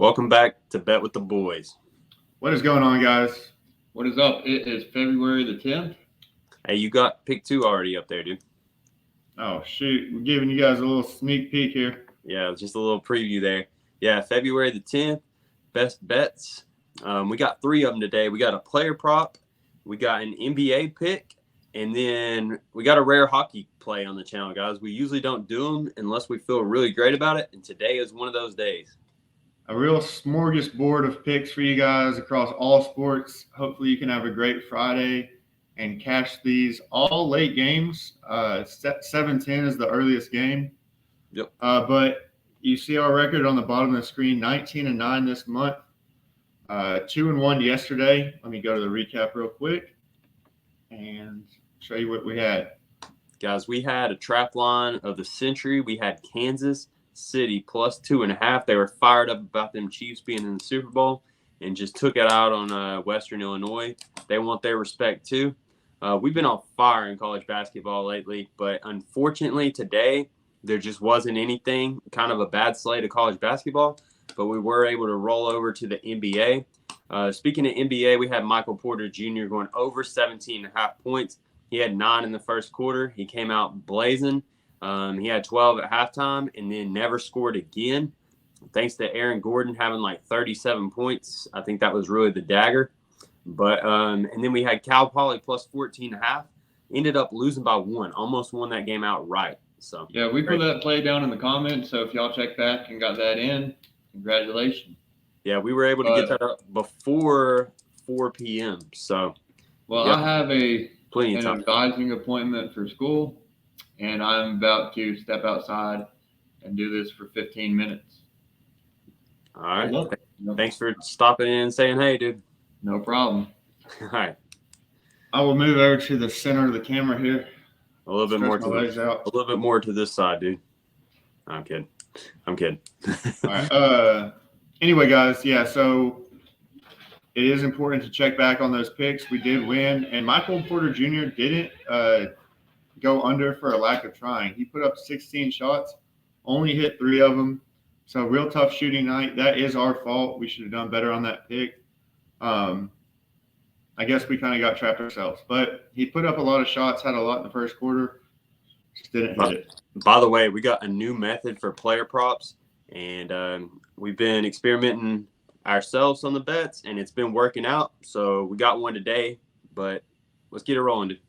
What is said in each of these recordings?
Welcome back to Bet with the Boys. What is going on, guys? What is up? It is February the 10th. Hey, you got pick 2 already up there, dude. Oh, shoot. We're giving you guys a little sneak peek here. Yeah, just a little preview there. Yeah, February the 10th, best bets. We got 3 of them today. We got a player prop, we got an NBA pick, and then we got a rare hockey play on the channel, guys. We usually don't do them unless we feel really great about it, and today is one of those days. A real smorgasbord of picks for you guys across all sports. Hopefully you can have a great Friday and cash these all late games. 7:10 is the earliest game. Yep. But you see our record on the bottom of the screen, 19-9 this month. 2-1 yesterday. Let me go to the recap real quick and show you what we had. Guys, we had a trap line of the century. We had Kansas City plus 2.5. They were fired up about them Chiefs being in the Super Bowl and just took it out on Western Illinois. They want their respect too. We've been on fire in college basketball lately, but unfortunately today there just wasn't anything. Kind of a bad slate of college basketball, but we were able to roll over to the NBA. Speaking of NBA, we had Michael Porter Jr. going over 17.5 points. He had 9 in the first quarter. He came out blazing. He had 12 at halftime and then never scored again. Thanks to Aaron Gordon having like 37 points. I think that was really the dagger. But and then we had Cal Poly plus 14.5. Ended up losing by 1. Almost won that game outright. So yeah, we put that play down in the comments. So if y'all check back and got that in, congratulations. Yeah, we were able to get that up before 4 p.m. So well, yep. I have Plenty of an time. advising appointment for school, and I'm about to step outside and do this for 15 minutes. All right. Thanks for stopping in and saying hey, dude. No problem. All right. I will move over to the center of the camera here. A little bit more to this side, dude. I'm kidding. All right. Anyway, guys, yeah, so it is important to check back on those picks. We did win, and Michael Porter Jr. didn't go under for a lack of trying. He put up 16 shots, only hit 3 of them. So real tough shooting night. That is our fault. We should have done better on that pick. I guess we kind of got trapped ourselves. But he put up a lot of shots, had a lot in the first quarter, just didn't hit it. By the way, we got a new method for player props, and we've been experimenting ourselves on the bets, and it's been working out. So we got one today, but let's get it rolling, dude.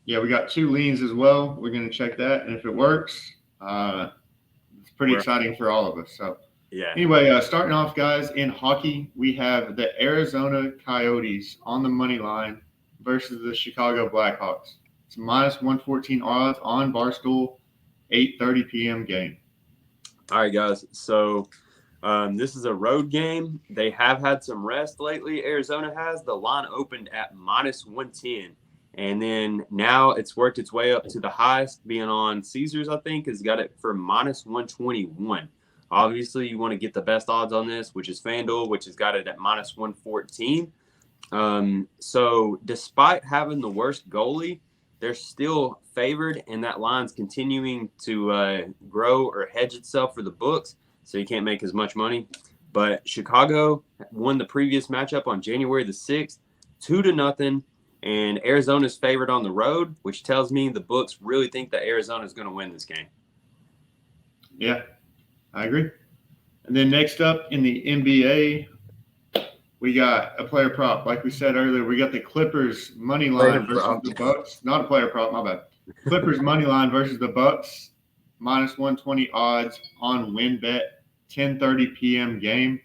Yeah, we got 2 leans as well. We're going to check that, and if it works, it's pretty exciting for all of us. So yeah. Anyway, starting off, guys, in hockey, we have the Arizona Coyotes on the money line versus the Chicago Blackhawks. It's minus 114 odds on Barstool, 8:30 p.m. game. All right, guys. So this is a road game. They have had some rest lately. Arizona has. The line opened at minus 110. And then now it's worked its way up to the highest, being on Caesars, I think, has got it for minus 121. Obviously, you want to get the best odds on this, which is FanDuel, which has got it at minus 114. So despite having the worst goalie, they're still favored, and that line's continuing to grow or hedge itself for the books, so you can't make as much money. But Chicago won the previous matchup on January the 6th, 2-0, and Arizona's favored on the road, which tells me the books really think that Arizona is going to win this game. Yeah. I agree. And then next up in the NBA, we got a player prop. Like we said earlier, we got the Clippers money line versus the Bucks. Not a player prop, my bad. Clippers money line versus the Bucks, minus 120 odds on WinBet, 10:30 p.m. game.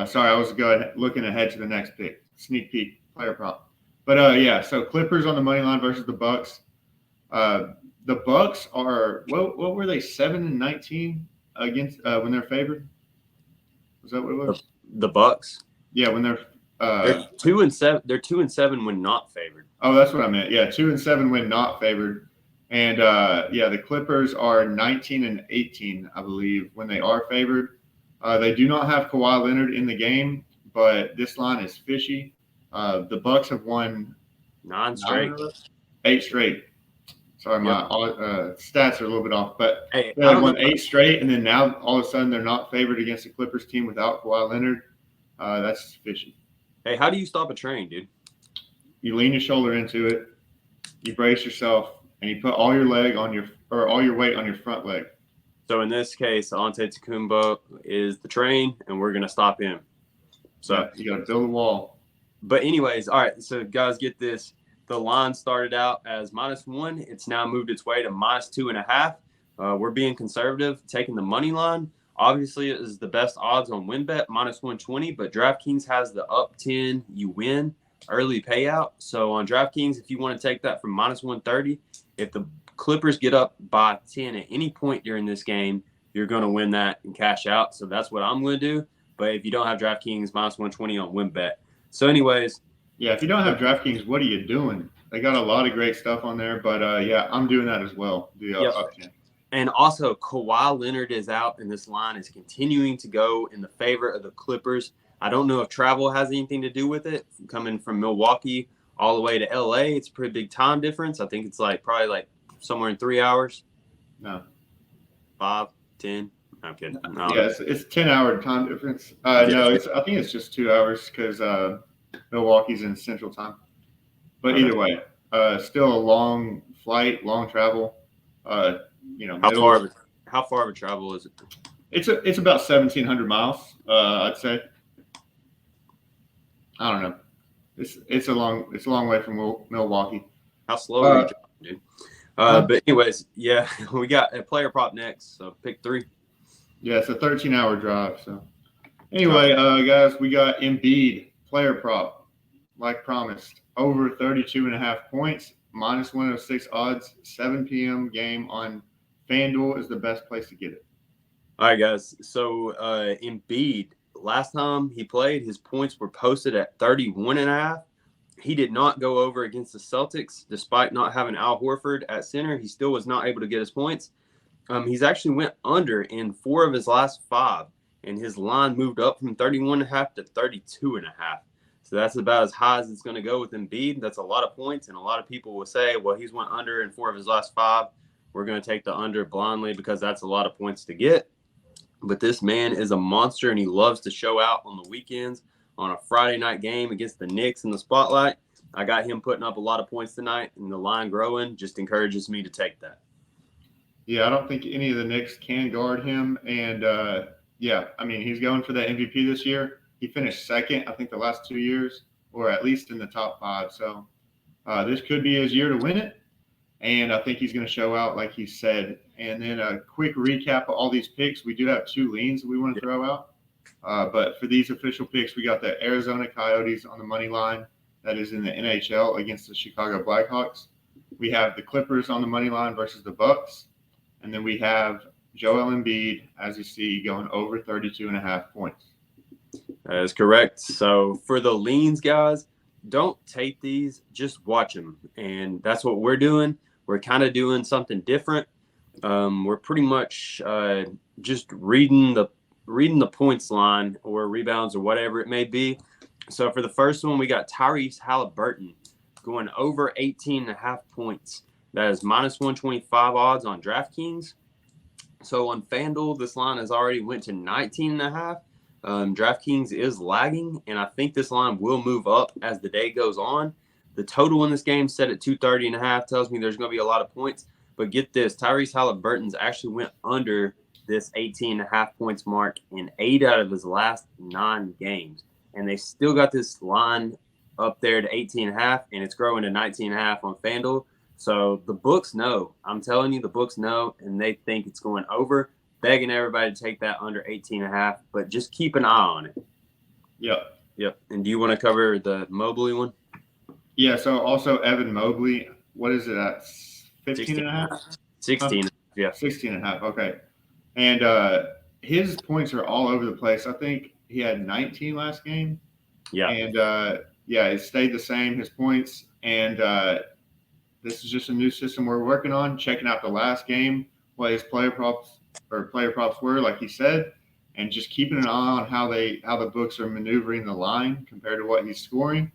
Sorry, I was looking ahead to the next pick. Sneak peek, player prop. But yeah, so Clippers on the money line versus the Bucks. The Bucks are what were they, 7-19? Against when they're favored? Was that what it was? The Bucks? Yeah, when they're 2-7. They're 2-7 when not favored. Oh, that's what I meant. Yeah, 2-7 when not favored. And yeah, the Clippers are 19-18, I believe, when they are favored. They do not have Kawhi Leonard in the game, but this line is fishy. The Bucks have won 9 straight. 8 straight. Sorry, my stats are a little bit off, but Hey, they won 8 straight, and then now all of a sudden they're not favored against the Clippers team without Kawhi Leonard. That's fishy. Hey, how do you stop a train, dude? You lean your shoulder into it, you brace yourself, and you put all your weight on your front leg. So in this case, Antetokounmpo is the train, and we're gonna stop him. So yeah, you got to build a wall. But anyways, all right. So guys, get this. The line started out as -1. It's now moved its way to -2.5. We're being conservative, taking the money line. Obviously, it is the best odds on WinBet, -120. But DraftKings has the up 10, you win early payout. So on DraftKings, if you want to take that from -130, if the Clippers get up by 10 at any point during this game, you're going to win that and cash out. So that's what I'm going to do. But if you don't have DraftKings, -120 on WinBet. So anyways. Yeah, if you don't have DraftKings, what are you doing? They got a lot of great stuff on there. But, yeah, I'm doing that as well. Up 10. And also, Kawhi Leonard is out, and this line is continuing to go in the favor of the Clippers. I don't know if travel has anything to do with it. Coming from Milwaukee all the way to LA, it's a pretty big time difference. I think it's probably somewhere in 3 hours. No. 5, 10. I'm kidding. No. Yeah, it's 10-hour time difference. No, I think it's just 2 hours because Milwaukee's in Central Time. But either way, still a long flight, long travel. How far of a travel is it? It's about 1,700 miles. I'd say. I don't know. It's a long way from Milwaukee. How slow are you driving, dude? But anyways, yeah, we got a player prop next. So pick 3. Yeah, it's a 13-hour drive. So anyway, guys, we got Embiid player prop, like promised, over 32.5 points, -106 odds, 7 p.m. game on FanDuel is the best place to get it. All right, guys. So Embiid, last time he played, his points were posted at 31.5. He did not go over against the Celtics, despite not having Al Horford at center. He still was not able to get his points. He's actually went under in 4 of his last 5, and his line moved up from 31.5 to 32.5. So that's about as high as it's going to go with Embiid. That's a lot of points, and a lot of people will say, well, he's went under in 4 of his last 5. We're going to take the under blindly because that's a lot of points to get. But this man is a monster, and he loves to show out on the weekends on a Friday night game against the Knicks in the spotlight. I got him putting up a lot of points tonight, and the line growing just encourages me to take that. Yeah, I don't think any of the Knicks can guard him. And, yeah, I mean, he's going for that MVP this year. He finished second, I think, the last 2 years, or at least in the top 5. So this could be his year to win it. And I think he's going to show out like he said. And then a quick recap of all these picks. We do have 2 leans that we want to throw out. But for these official picks, we got the Arizona Coyotes on the money line. That is in the NHL against the Chicago Blackhawks. We have the Clippers on the money line versus the Bucks. And then we have Joel Embiid, as you see, going over 32.5 points. That is correct. So for the leans, guys, don't take these, just watch them. And that's what we're doing. We're kind of doing something different. We're pretty much just reading the points line or rebounds or whatever it may be. So for the first one, we got Tyrese Halliburton going over 18.5 points. That is -125 odds on DraftKings. So on FanDuel, this line has already went to 19.5. DraftKings is lagging, and I think this line will move up as the day goes on. The total in this game set at 230.5 tells me there's going to be a lot of points. But get this, Tyrese Halliburton's actually went under this 18.5 points mark in 8 out of his last 9 games. And they still got this line up there to 18.5, and it's growing to 19.5 on FanDuel. So the books know. I'm telling you, the books know, and they think it's going over. Begging everybody to take that under 18.5, but just keep an eye on it. Yep. And do you want to cover the Mobley one? Yeah, so also Evan Mobley, what is it at 15.5? 16. Yeah. 16.5, okay. And his points are all over the place. I think he had 19 last game. Yeah. And, it stayed the same, his points. And this is just a new system we're working on, checking out the last game, what his player props were, like he said, and just keeping an eye on how the books are maneuvering the line compared to what he's scoring.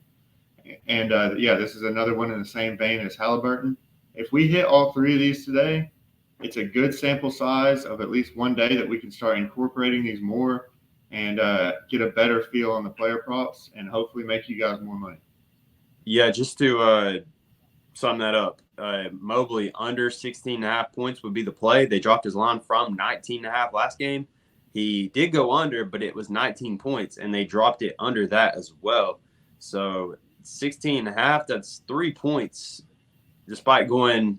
And, this is another one in the same vein as Halliburton. if we hit all 3 of these today, it's a good sample size of at least one day that we can start incorporating these more and get a better feel on the player props and hopefully make you guys more money. Yeah, just to sum that up, Mobley under 16.5 points would be the play. They dropped his line from 19.5 last game. He did go under, but it was 19 points, and they dropped it under that as well. So 16.5, that's 3 points, despite going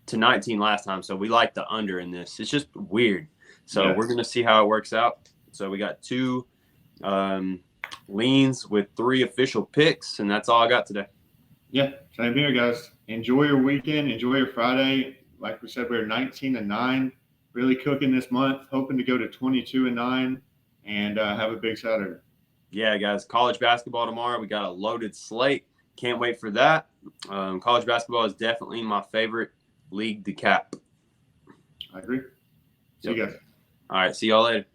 to 19 last time. So we like the under in this. It's just weird. So we're going to see how it works out. So we got 2 leans with 3 official picks, and that's all I got today. Yeah, same here, guys. Enjoy your weekend. Enjoy your Friday. Like we said, we're 19-9, really cooking this month, hoping to go to 22-9 and have a big Saturday. Yeah, guys, college basketball tomorrow. We got a loaded slate. Can't wait for that. College basketball is definitely my favorite league to cap. I agree. See you guys. All right, see y'all later.